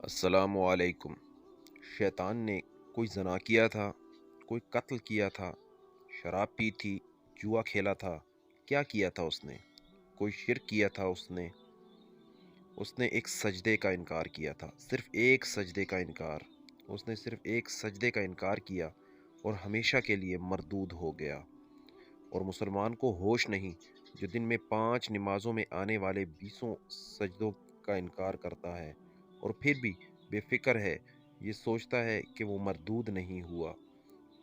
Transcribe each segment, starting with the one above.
अस्सलामु अलैकुम। शैतान ने कोई ज़ना किया था, कोई कत्ल किया था, शराब पी थी, जुआ खेला था। क्या किया था उसने? कोई शिर्क किया था उसने। उसने एक सजदे का इनकार किया था, सिर्फ़ एक सजदे का इनकार। उसने सिर्फ़ एक सजदे का इनकार किया और हमेशा के लिए मरदूद हो गया। और मुसलमान को होश नहीं, जो दिन में 5 नमाज़ों में आने वाले 20 सजदों का इनकार करता है और फिर भी बेफ़िक्र है। ये सोचता है कि वो मरदूद नहीं हुआ।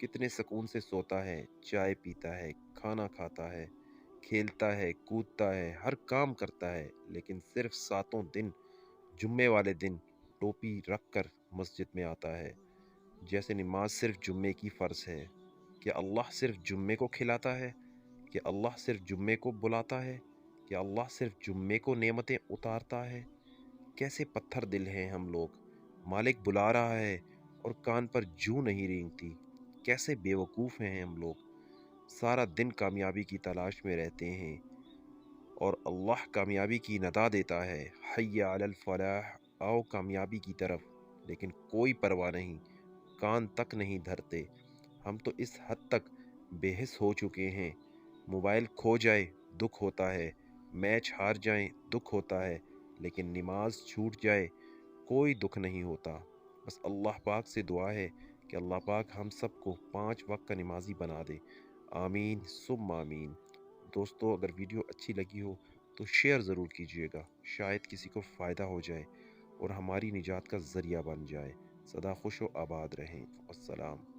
कितने सुकून से सोता है, चाय पीता है, खाना खाता है, खेलता है, कूदता है, हर काम करता है, लेकिन सिर्फ़ सातों दिन, जुम्मे वाले दिन टोपी रख कर मस्जिद में आता है। जैसे नमाज सिर्फ़ जुम्मे की फ़र्ज़ है। क्या अल्लाह सिर्फ़ जुम्मे को खिलाता है? कि अल्लाह सिर्फ जुम्मे को बुलाता है? कि अल्लाह सिर्फ जुम्मे को नेमतें उतारता है? कैसे पत्थर दिल हैं हम लोग। मालिक बुला रहा है और कान पर जूं नहीं रेंगती। कैसे बेवकूफ़ हैं हम लोग। सारा दिन कामयाबी की तलाश में रहते हैं और अल्लाह कामयाबी की नदा देता है, हय्या अलल फलाह, आओ कामयाबी की तरफ। लेकिन कोई परवाह नहीं, कान तक नहीं धरते। हम तो इस हद तक बेहिस हो चुके हैं। मोबाइल खो जाए दुख होता है, मैच हार जाएं दुख होता है, लेकिन नमाज छूट जाए कोई दुख नहीं होता। बस अल्लाह पाक से दुआ है कि अल्लाह पाक हम सबको 5 वक्त का नमाजी बना दे। आमीन सुम्मा आमीन। दोस्तों, अगर वीडियो अच्छी लगी हो तो शेयर ज़रूर कीजिएगा, शायद किसी को फ़ायदा हो जाए और हमारी निजात का ज़रिया बन जाए। सदा खुश व आबाद रहें। अस्सलाम।